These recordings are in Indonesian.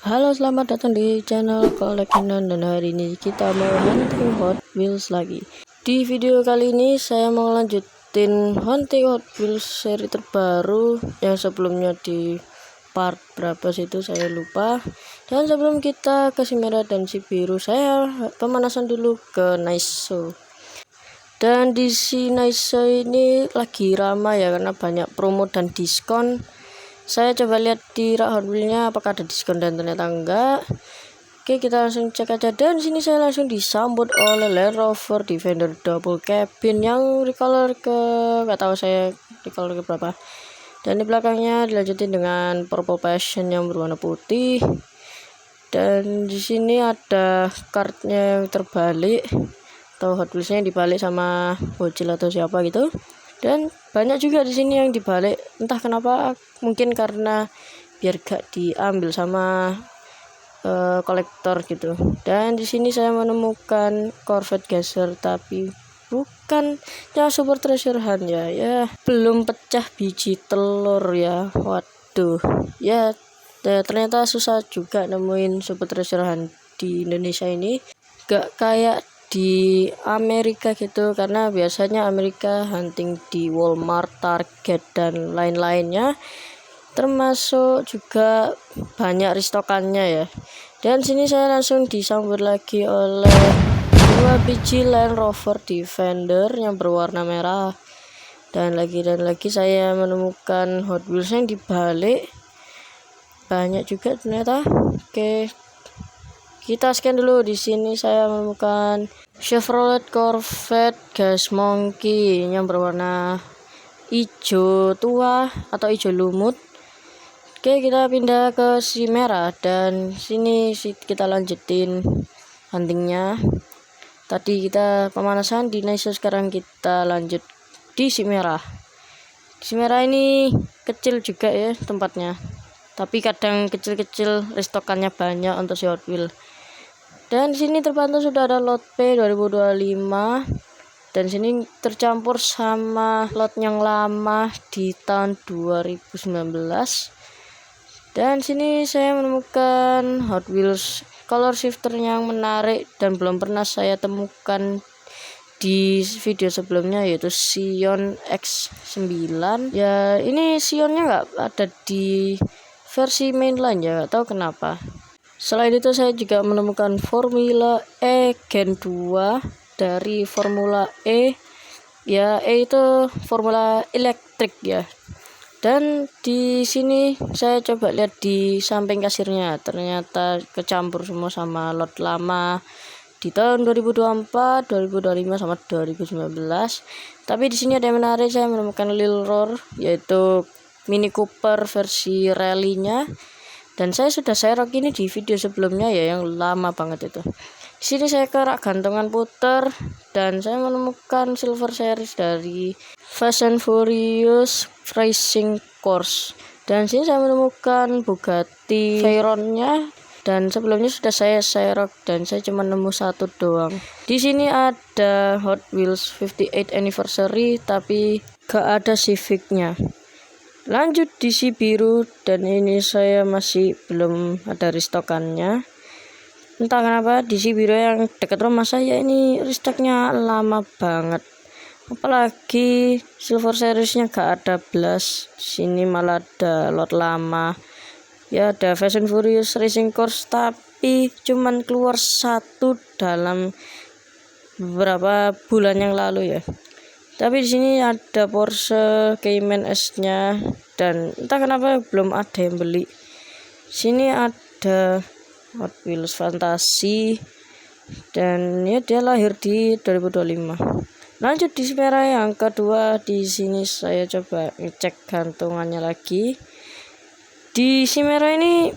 Halo, selamat datang di channel Kolekinan, dan hari ini kita mau hunting Hot Wheels lagi. Di video kali ini saya mau lanjutin hunting Hot Wheels seri terbaru yang sebelumnya di part berapa sih itu saya lupa. Dan sebelum kita ke si merah dan si biru, saya pemanasan dulu ke Nice Show. Dan di si Nice Show ini lagi ramai ya karena banyak promo dan diskon. Saya coba lihat di rak Hot Wheels-nya apakah ada diskon, dan ternyata enggak. Oke, kita langsung cek aja. Dan sini saya langsung disambut oleh Land Rover Defender Double Cabin yang recolor ke, nggak tahu saya recolor ke berapa. Dan di belakangnya dilanjutin dengan Purple Passion yang berwarna putih. Dan di sini ada kartnya yang terbalik, atau Hot Wheels-nya dibalik sama bocil atau siapa gitu. Dan banyak juga di sini yang dibalik, entah kenapa, mungkin karena biar gak diambil sama kolektor gitu. Dan di sini saya menemukan Corvette Gasser, tapi bukan ya Super Treasure Hunt ya belum pecah biji telur ya. Waduh ya, ternyata susah juga nemuin Super Treasure Hunt di Indonesia ini, gak kayak di Amerika gitu, karena biasanya Amerika hunting di Walmart, Target, dan lain-lainnya, termasuk juga banyak restokannya ya. Dan sini saya langsung disambut lagi oleh dua biji Land Rover Defender yang berwarna merah, dan lagi saya menemukan Hot Wheels yang dibalik, banyak juga ternyata. Oke, kita scan dulu. Di sini saya menemukan Chevrolet Corvette Gas Monkey yang berwarna hijau tua atau hijau lumut. Oke, kita pindah ke si merah, dan sini kita lanjutin huntingnya. Tadi kita pemanasan di Nice, sekarang kita lanjut di si merah. Si merah ini kecil juga ya tempatnya, tapi kadang kecil-kecil, restokannya banyak untuk si Hot Wheels. Dan di sini terpantau sudah ada lot P 2025, dan sini tercampur sama lot yang lama di tahun 2019. Dan sini saya menemukan Hot Wheels color shifter yang menarik dan belum pernah saya temukan di video sebelumnya, yaitu Sion X9 ya. Ini Sionnya nggak ada di versi mainline ya, nggak tahu kenapa. Selain itu saya juga menemukan Formula E Gen 2 dari Formula E ya, E itu formula elektrik ya. Dan di sini saya coba lihat di samping kasirnya, ternyata kecampur semua sama lot lama di tahun 2024, 2025 sama 2019. Tapi di sini ada yang menarik, saya menemukan Lil Roar, yaitu Mini Cooper versi rally-nya. Dan saya sudah share ini di video sebelumnya ya, yang lama banget itu. Di sini saya ke rak gantungan puter, dan saya menemukan Silver Series dari Fast and Furious Racing Course. Dan sini saya menemukan Bugatti Veyron-nya, dan sebelumnya sudah saya share, dan saya cuma nemu satu doang. Di sini ada Hot Wheels 58 Anniversary, tapi gak ada Civic-nya. Lanjut di si biru, dan ini saya masih belum ada restokannya. Entah kenapa di si biru yang dekat rumah saya ini restoknya lama banget, apalagi Silver Series-nya gak ada belas. Sini malah ada lot lama ya, ada Fast and Furious Racing Course, tapi cuman keluar satu dalam beberapa bulan yang lalu ya. Tapi di sini ada Porsche Cayman S-nya, dan entah kenapa belum ada yang beli. Sini ada Hot Wheels Fantasy, dan ya dia lahir di 2025. Lanjut di merah yang kedua. Di sini saya coba ngecek gantungannya lagi. Di si merah ini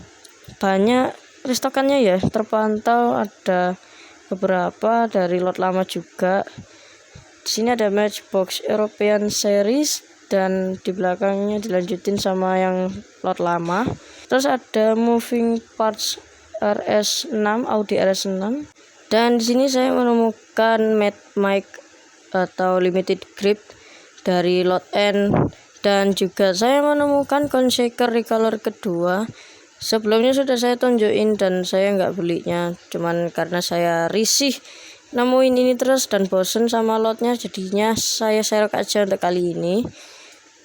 banyak restokannya ya, terpantau ada beberapa dari lot lama juga. Di sini ada Matchbox European Series, dan di belakangnya dilanjutin sama yang lot lama. Terus ada Moving Parts RS6, Audi RS6. Dan di sini saya menemukan Mad Mike atau Limited Grip dari lot N, dan juga saya menemukan Conshaker recolor kedua Sebelumnya sudah saya tunjukin dan saya nggak belinya, cuman karena saya risih nemuin ini terus dan bosen sama lotnya, jadinya saya serok aja untuk kali ini.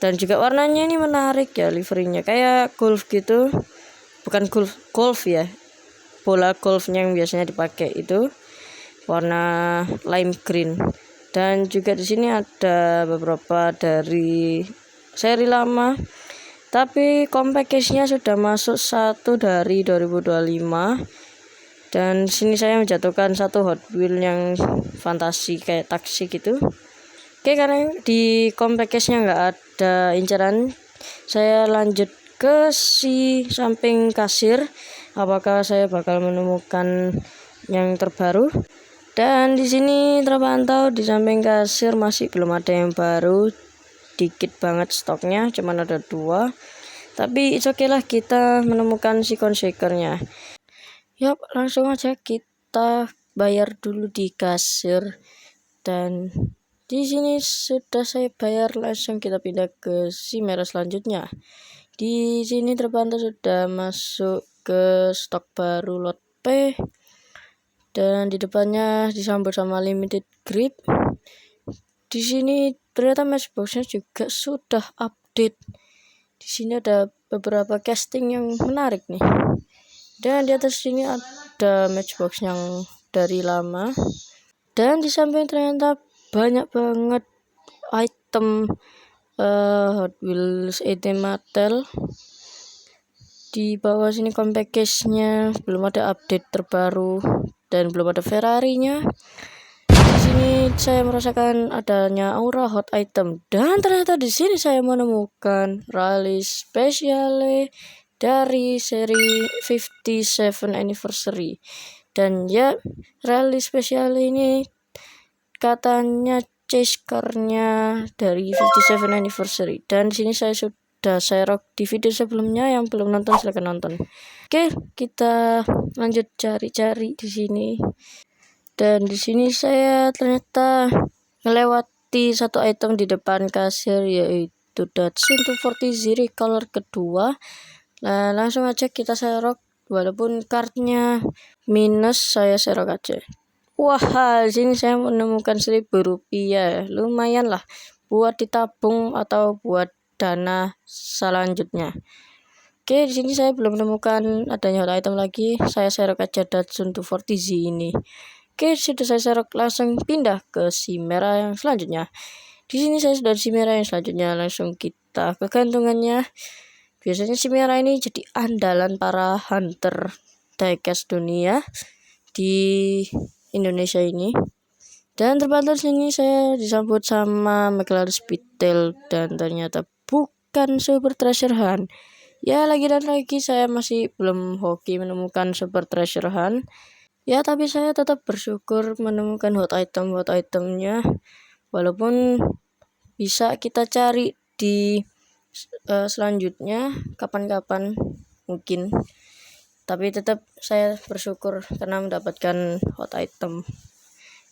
Dan juga warnanya ini menarik ya, liverinya kayak golf gitu, bukan golf ya, bola golfnya yang biasanya dipakai itu warna lime green. Dan juga di sini ada beberapa dari seri lama, tapi compact case-nya sudah masuk satu dari 2025. Dan sini saya menjatuhkan satu Hot Wheel yang fantasi kayak taksi gitu. Oke, karena di compact case-nya nggak ada inceran, saya lanjut ke si samping kasir. Apakah saya bakal menemukan yang terbaru? Dan di sini terpantau di samping kasir masih belum ada yang baru, dikit banget stoknya, cuman ada 2. Tapi it's okay lah, kita menemukan si shakernya. Yap, langsung aja kita bayar dulu di kasir. Dan di sini sudah saya bayar, langsung kita pindah ke si merah selanjutnya. Di sini terpantau sudah masuk ke stok baru lot P. Dan di depannya disambut sama limited grip. Di sini ternyata matchboxnya juga sudah update. Di sini ada beberapa casting yang menarik nih. Dan di atas sini ada matchbox yang dari lama. Dan di samping ternyata banyak banget item Hot Wheels 18 Mattel. Di bawah sini compact case-nya belum ada update terbaru dan belum ada Ferrari-nya. Di sini saya merasakan adanya aura hot item, dan ternyata di sini saya menemukan rally speciale dari seri 57 anniversary. Dan ya, rally speciale ini katanya chase car-nya dari 57 anniversary. Dan di sini saya sudah share di video sebelumnya, yang belum nonton silahkan nonton. Oke, kita lanjut cari-cari di sini. Dan di sini saya ternyata melewati satu item di depan kasir, yaitu Datsun 240 Ziri color kedua. Nah, langsung aja kita serok, walaupun kartnya minus, saya serok aja. Wah, di sini saya menemukan Rp1.000, lumayan lah buat ditabung atau buat dana selanjutnya. Oke, di sini saya belum menemukan adanya hot item lagi. Saya serok aja Datsun 240 Z ini. Oke, sudah saya serok, langsung pindah ke si merah yang selanjutnya. Di sini saya sudah di si merah yang selanjutnya, langsung kita ke gantungannya. Biasanya si merah ini jadi andalan para hunter diecast dunia di Indonesia ini. Dan terpantau sini saya disambut sama McLaren Speedtail, dan ternyata bukan Super Treasure Hunt. Ya, lagi dan lagi saya masih belum hoki menemukan Super Treasure Hunt. Ya, tapi saya tetap bersyukur menemukan hot itemnya, walaupun bisa kita cari di selanjutnya kapan-kapan mungkin. Tapi tetap saya bersyukur karena mendapatkan hot item.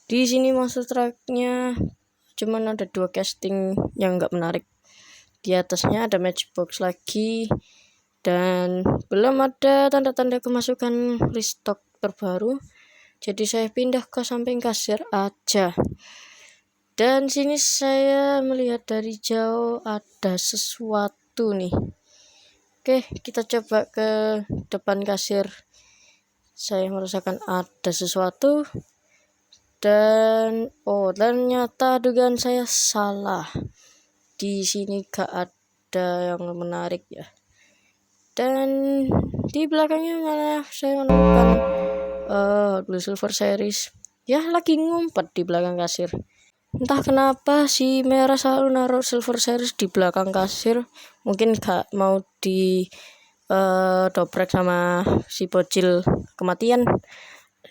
Di sini monster trucknya cuman ada 2 casting yang nggak menarik. Di atasnya ada matchbox lagi, dan belum ada tanda-tanda kemasukan restock terbaru. Jadi saya pindah ke samping kasir aja. Dan sini saya melihat dari jauh ada sesuatu nih. Oke, kita coba ke depan kasir. Saya merasakan ada sesuatu, dan ternyata dugaan saya salah. Di sini gak ada yang menarik ya. Dan di belakangnya malah saya menemukan Blue Silver Series. Ya, lagi ngumpet di belakang kasir. Entah kenapa si merah selalu naruh Silver Series di belakang kasir. Mungkin gak mau di dobrek sama si bocil kematian.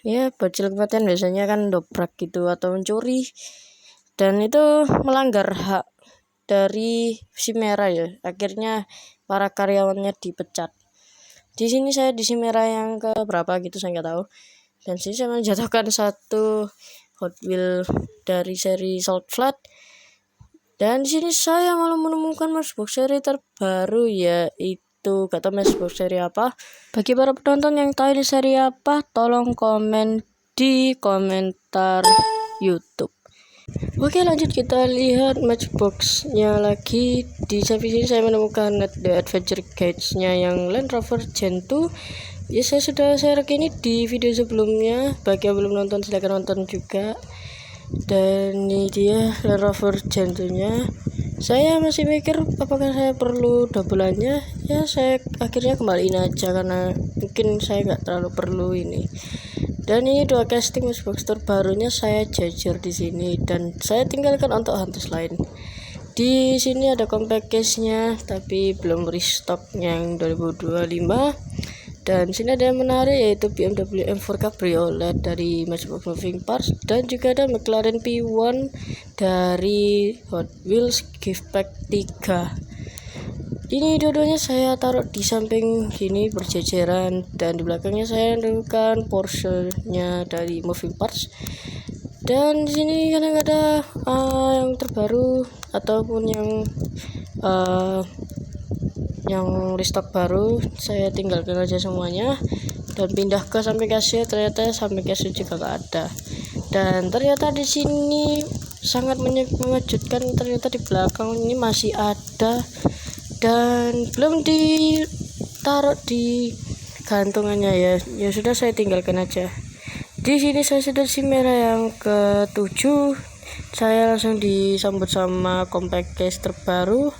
Ya, bocil kematian biasanya kan dobrak gitu atau mencuri, dan itu melanggar hak dari si merah ya. Akhirnya para karyawannya dipecat. Di sini saya di si merah yang ke berapa gitu saya nggak tahu. Dan sini saya menjatuhkan satu Hot Wheel dari seri Salt Flat. Dan di sini saya malah menemukan matchbox seri terbaru, yaitu itu gak tahu Matchbox seri apa. Bagi para penonton yang tahu ini seri apa, tolong komen di komentar YouTube. Oke, lanjut kita lihat Matchbox-nya lagi. Di sini saya menemukan The Adventure Guides-nya yang Land Rover Gen 2. Ya, saya sudah share ini di video sebelumnya. Bagi yang belum nonton silahkan nonton juga. Dan ini dia Land Rover Gen 2-nya. Saya masih mikir apakah saya perlu double-annya. Ya, saya akhirnya kembaliin aja karena mungkin saya nggak terlalu perlu ini. Dan ini dua casting Matchbox terbarunya saya jajar di sini dan saya tinggalkan untuk hunters lain. Di sini ada compact case-nya tapi belum restock yang 2025. Dan sini ada yang menarik yaitu BMW M4 Cabriolet dari Matchbox Moving Parts dan juga ada McLaren P1 dari Hot Wheels Gift Pack 3. Ini dua-duanya saya taruh di samping sini berjejeran dan di belakangnya saya menemukan Porsche-nya dari Moving Parts. Dan di sini kadang ada yang terbaru ataupun yang restock baru, saya tinggalkan aja semuanya dan pindah ke samping kasir. Ternyata samping kasir juga gak ada. Dan ternyata di sini sangat mengejutkan, ternyata di belakang ini masih ada dan belum ditaruh di gantungannya ya. Ya sudah, saya tinggalkan aja. Di sini saya sudah Chimera yang ke-7. Saya langsung disambut sama compact case terbaru.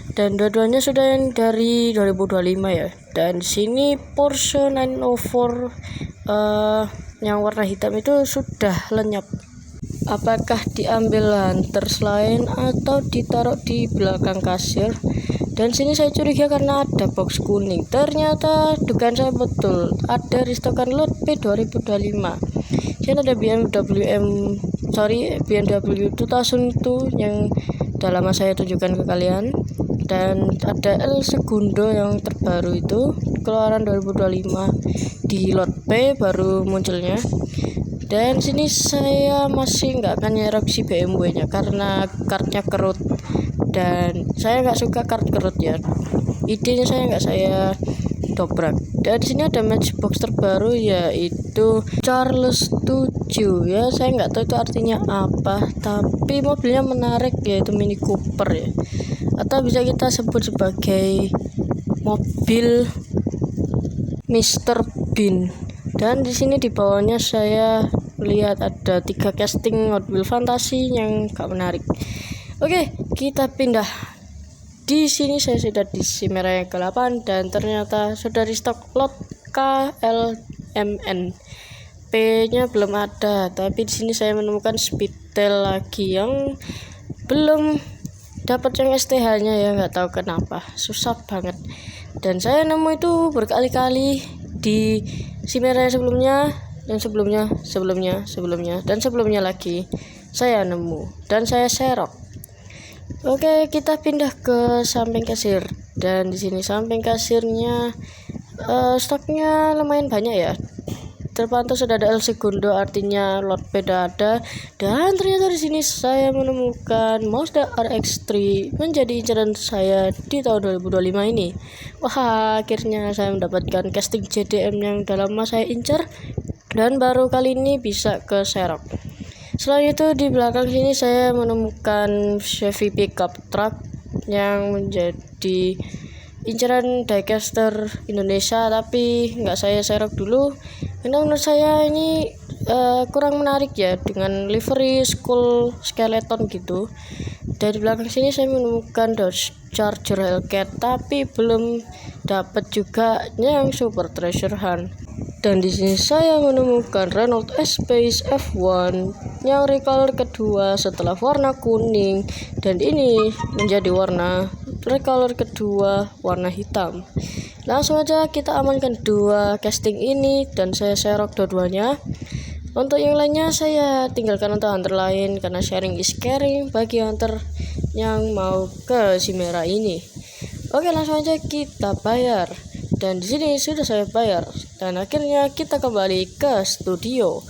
Dan dua-duanya sudah yang dari 2025 ya. Dan di sini Porsche 904 yang warna hitam itu sudah lenyap. Apakah diambil hunters lain atau ditaruh di belakang kasir? Dan sini saya curiga karena ada box kuning. Ternyata dugaan saya betul, ada restokan lot P 2025. Sini ada BMW 2002 yang udah lama saya tunjukkan ke kalian. Dan ada El Segundo yang terbaru itu keluaran 2025 di lot P baru munculnya. Dan sini saya masih nggak akan nyerok si BMW nya karena kartnya kerut dan saya nggak suka kart kerut ya. Idenya saya dobrak. Dan di sini ada Matchbox terbaru yaitu Charles 7 ya. Saya nggak tahu itu artinya apa, tapi mobilnya menarik yaitu Mini Cooper ya, atau bisa kita sebut sebagai mobil Mr. Bean. Dan di sini di bawahnya saya lihat ada 3 casting Hot Wheels fantasi yang gak menarik. Oke, kita pindah. Di sini saya sudah di Chimera yang ke-8 dan ternyata sudah restock lot KLMN. P-nya belum ada, tapi di sini saya menemukan Speedtail lagi yang belum dapat yang STH-nya ya, nggak tahu kenapa susah banget. Dan saya nemu itu berkali-kali di Chimera sebelumnya dan sebelumnya dan sebelumnya lagi saya nemu dan saya serok. Oke, kita pindah ke samping kasir dan di sini samping kasirnya stoknya lumayan banyak ya. Terpantau sudah ada El Segundo, artinya lot beda ada. Dan ternyata di sini saya menemukan Mazda RX-3 menjadi incaran saya di tahun 2025 ini. Wah, akhirnya saya mendapatkan casting JDM yang udah lama saya incar dan baru kali ini bisa ke serok. Selain itu di belakang sini saya menemukan Chevy pickup truck yang menjadi incaran diecaster Indonesia, tapi nggak saya serok dulu karena menurut saya ini kurang menarik ya dengan livery skull skeleton gitu. Dari belakang sini saya menemukan Dodge Charger Hellcat tapi belum dapat juga yang Super Treasure Hunt. Dan di sini saya menemukan Renault Espace F1 yang recolor kedua setelah warna kuning dan ini menjadi warna recolor kedua warna hitam. Langsung aja kita amankan dua casting ini dan saya serok dua-duanya. Untuk yang lainnya saya tinggalkan untuk hunter lain karena sharing is caring bagi hunter yang mau ke Chimera ini. Oke, langsung aja kita bayar. Dan di sini sudah saya bayar dan akhirnya kita kembali ke studio.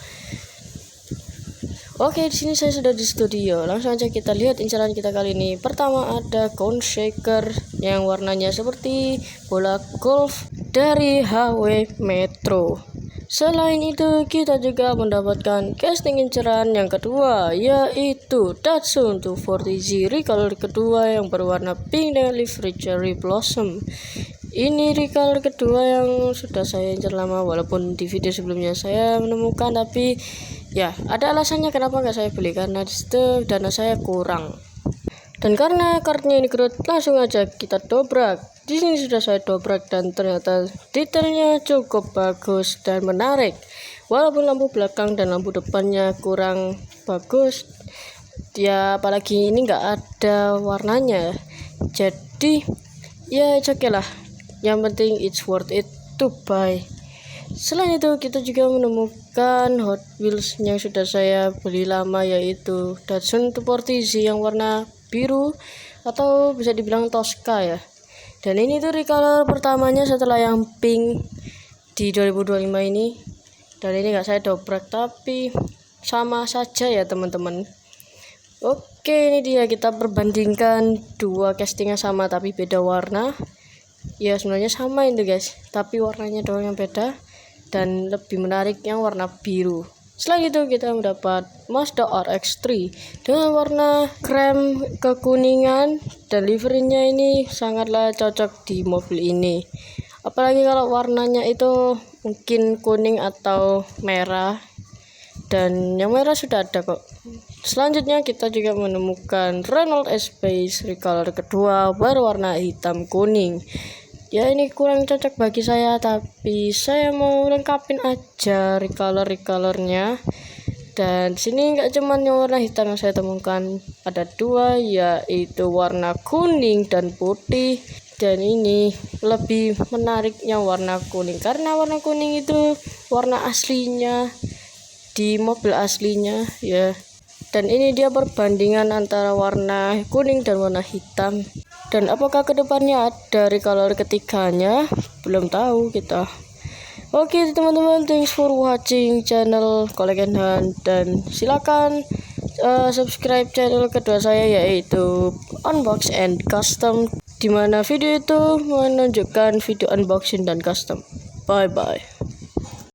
Oke, di sini saya sudah di studio. Langsung aja kita lihat incaran kita kali ini. Pertama ada Cone Shaker yang warnanya seperti bola golf dari HW Metro. Selain itu, kita juga mendapatkan casting inceran yang kedua, yaitu Datsun 240Z recolor kedua yang berwarna pink dengan livery cherry blossom. Ini recolor kedua yang sudah saya incar lama, walaupun di video sebelumnya saya menemukan, tapi ya ada alasannya kenapa nggak saya beli, karena disitu dana saya kurang. Dan karena kartunya ini kerut, langsung aja kita dobrak. Di sini sudah saya dobrak dan ternyata detailnya cukup bagus dan menarik. Walaupun lampu belakang dan lampu depannya kurang bagus, ya apalagi ini nggak ada warnanya. Jadi ya oke lah. Yang penting it's worth it to buy. Selain itu, kita juga menemukan Hot Wheels yang sudah saya beli lama, yaitu Datsun 240Z yang warna biru atau bisa dibilang Tosca ya. Dan ini tuh recolor pertamanya setelah yang pink di 2025 ini. Dan ini nggak saya dobrak, tapi sama saja ya teman-teman. Oke, ini dia, kita perbandingkan dua castingnya sama tapi beda warna. Ya sebenarnya sama itu guys, tapi warnanya doang yang beda dan lebih menarik yang warna biru. Selain itu, kita mendapat Mazda RX-3 dengan warna krem kekuningan, dan liverynya ini sangatlah cocok di mobil ini. Apalagi kalau warnanya itu mungkin kuning atau merah, dan yang merah sudah ada kok. Selanjutnya kita juga menemukan Renault Espace recolor kedua berwarna hitam kuning. Ya ini kurang cocok bagi saya, tapi saya mau lengkapin aja recolornya. Dan sini nggak cuman yang warna hitam yang saya temukan, ada dua, yaitu warna kuning dan putih. Dan ini lebih menarik yang warna kuning, karena warna kuning itu warna aslinya di mobil aslinya ya. Dan ini dia perbandingan antara warna kuning dan warna hitam. Dan apakah kedepannya ada recolor ketiganya? Belum tahu kita. Oke teman-teman, thanks for watching channel Collection Hunt, dan silakan subscribe channel kedua saya, yaitu Unbox and Custom, dimana video itu menunjukkan video unboxing dan custom. Bye bye.